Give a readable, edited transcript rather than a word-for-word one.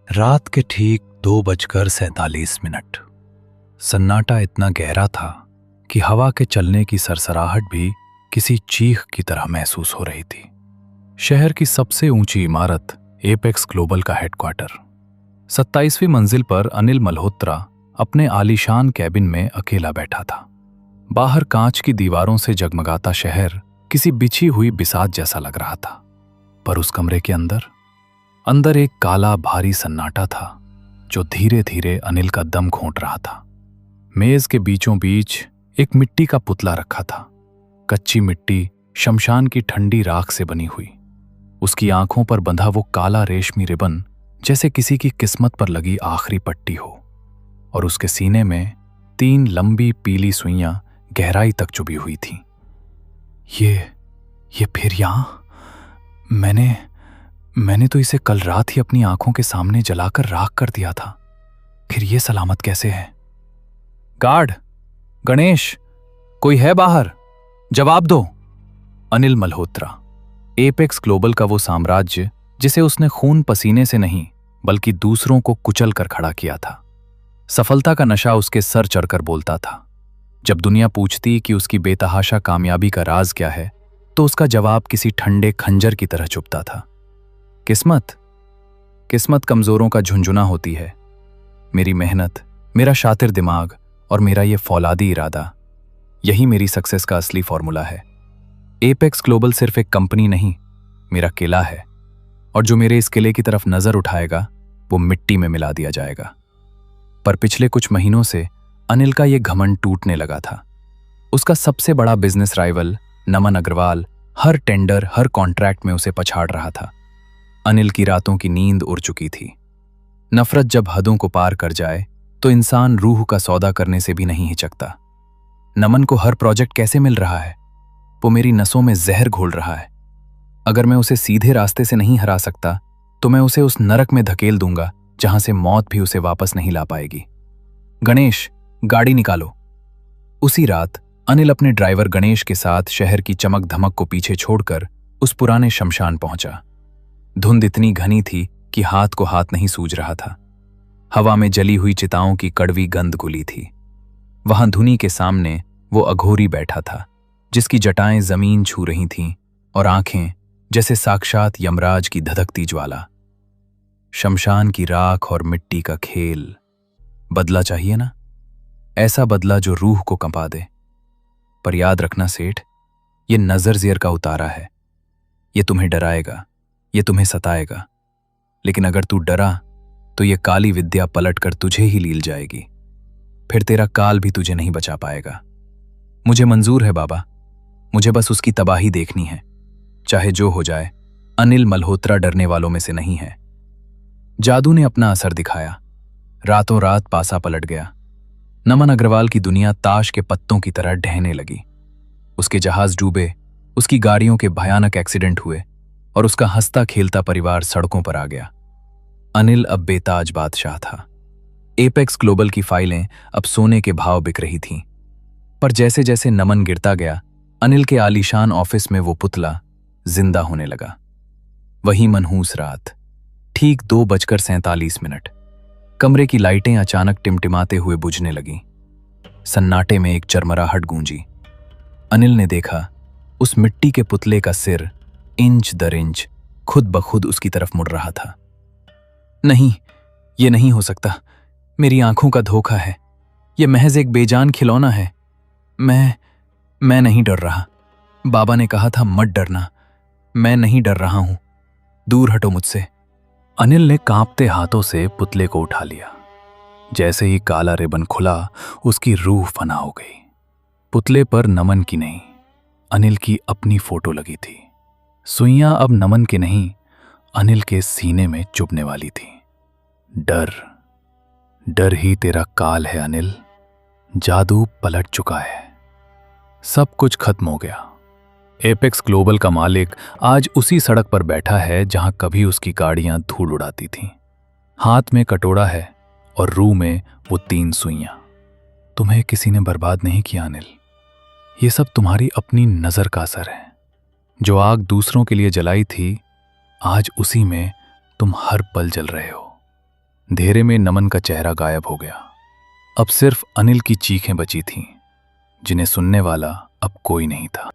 रात के ठीक 2:47। सन्नाटा इतना गहरा था कि हवा के चलने की सरसराहट भी किसी चीख की तरह महसूस हो रही थी। शहर की सबसे ऊंची इमारत एपेक्स ग्लोबल का हेडक्वार्टर 27वीं मंजिल पर अनिल मल्होत्रा अपने आलीशान कैबिन में अकेला बैठा था। बाहर कांच की दीवारों से जगमगाता शहर किसी बिछी हुई बिसात जैसा लग रहा था, पर उस कमरे के अंदर एक काला भारी सन्नाटा था जो धीरे धीरे अनिल का दम घोंट रहा था। मेज के बीचों बीच एक मिट्टी का पुतला रखा था, कच्ची मिट्टी शमशान की ठंडी राख से बनी हुई। उसकी आंखों पर बंधा वो काला रेशमी रिबन जैसे किसी की किस्मत पर लगी आखिरी पट्टी हो, और उसके सीने में 3 लंबी पीली सुइयां गहराई तक चुभी हुई थीं। ये फिर यहां? मैंने तो इसे कल रात ही अपनी आंखों के सामने जलाकर राख कर दिया था, फिर ये सलामत कैसे है? गार्ड, गणेश, कोई है बाहर? जवाब दो। अनिल मल्होत्रा, एपेक्स ग्लोबल का वो साम्राज्य जिसे उसने खून पसीने से नहीं बल्कि दूसरों को कुचल कर खड़ा किया था। सफलता का नशा उसके सर चढ़कर बोलता था। जब दुनिया पूछती कि उसकी बेतहाशा कामयाबी का राज क्या है, तो उसका जवाब किसी ठंडे खंजर की तरह चुभता था। किस्मत कमजोरों का झुंझुना होती है। मेरी मेहनत, मेरा शातिर दिमाग और मेरा ये फौलादी इरादा, यही मेरी सक्सेस का असली फॉर्मूला है। एपेक्स ग्लोबल सिर्फ एक कंपनी नहीं, मेरा किला है, और जो मेरे इस किले की तरफ नजर उठाएगा वो मिट्टी में मिला दिया जाएगा। पर पिछले कुछ महीनों से अनिल का ये घमंड टूटने लगा था। उसका सबसे बड़ा बिजनेस राइवल नमन अग्रवाल हर टेंडर, हर कॉन्ट्रैक्ट में उसे पछाड़ रहा था। अनिल की रातों की नींद उड़ चुकी थी। नफरत जब हदों को पार कर जाए तो इंसान रूह का सौदा करने से भी नहीं हिचकता। नमन को हर प्रोजेक्ट कैसे मिल रहा है? वो मेरी नसों में जहर घोल रहा है। अगर मैं उसे सीधे रास्ते से नहीं हरा सकता तो मैं उसे उस नरक में धकेल दूंगा जहां से मौत भी उसे वापस नहीं ला पाएगी। गणेश, गाड़ी निकालो। उसी रात अनिल अपने ड्राइवर गणेश के साथ शहर की चमक धमक को पीछे छोड़कर उस पुराने शमशान पहुंचा। धुंध इतनी घनी थी कि हाथ को हाथ नहीं सूझ रहा था। हवा में जली हुई चिताओं की कड़वी गंध घुली थी। वहां धुनी के सामने वो अघोरी बैठा था, जिसकी जटाएं जमीन छू रही थीं और आंखें जैसे साक्षात यमराज की धधकती ज्वाला। शमशान की राख और मिट्टी का खेल, बदला चाहिए ना? ऐसा बदला जो रूह को कंपा दे। पर याद रखना सेठ, ये नजर ज़ेर का उतारा है। ये तुम्हें डराएगा, ये तुम्हें सताएगा, लेकिन अगर तू डरा तो ये काली विद्या पलटकर तुझे ही लील जाएगी। फिर तेरा काल भी तुझे नहीं बचा पाएगा। मुझे मंजूर है बाबा, मुझे बस उसकी तबाही देखनी है, चाहे जो हो जाए। अनिल मल्होत्रा डरने वालों में से नहीं है। जादू ने अपना असर दिखाया। रातों रात पासा पलट गया। नमन अग्रवाल की दुनिया ताश के पत्तों की तरह ढहने लगी। उसके जहाज डूबे, उसकी गाड़ियों के भयानक एक्सीडेंट हुए और उसका हंसता खेलता परिवार सड़कों पर आ गया। अनिल अब बेताज बादशाह था। एपेक्स ग्लोबल की फाइलें अब सोने के भाव बिक रही थीं। पर जैसे जैसे नमन गिरता गया, अनिल के आलीशान ऑफिस में वो पुतला जिंदा होने लगा। वही मनहूस रात, ठीक 2:47। कमरे की लाइटें अचानक टिमटिमाते हुए बुझने लगीं। सन्नाटे में एक चरमराहट गूंजी। अनिल ने देखा उस मिट्टी के पुतले का सिर इंच दर इंच खुद ब खुद उसकी तरफ मुड़ रहा था। नहीं, ये नहीं हो सकता। मेरी आंखों का धोखा है। ये महज एक बेजान खिलौना है। मैं नहीं डर रहा। बाबा ने कहा था मत डरना। मैं नहीं डर रहा हूं। दूर हटो मुझसे। अनिल ने कांपते हाथों से पुतले को उठा लिया। जैसे ही काला रिबन खुला, उसकी रूह फना हो गई। पुतले पर नमन की नहीं, अनिल की अपनी फोटो लगी थी। सुइयां अब नमन के नहीं, अनिल के सीने में चुभने वाली थी। डर ही तेरा काल है अनिल। जादू पलट चुका है। सब कुछ खत्म हो गया। एपेक्स ग्लोबल का मालिक आज उसी सड़क पर बैठा है जहां कभी उसकी गाड़ियां धूल उड़ाती थीं। हाथ में कटोरा है और रूह में वो 3 सुइयां। तुम्हें किसी ने बर्बाद नहीं किया अनिल। ये सब तुम्हारी अपनी नजर का असर है। जो आग दूसरों के लिए जलाई थी, आज उसी में तुम हर पल जल रहे हो। अंधेरे में नमन का चेहरा गायब हो गया। अब सिर्फ अनिल की चीखें बची थीं, जिन्हें सुनने वाला अब कोई नहीं था।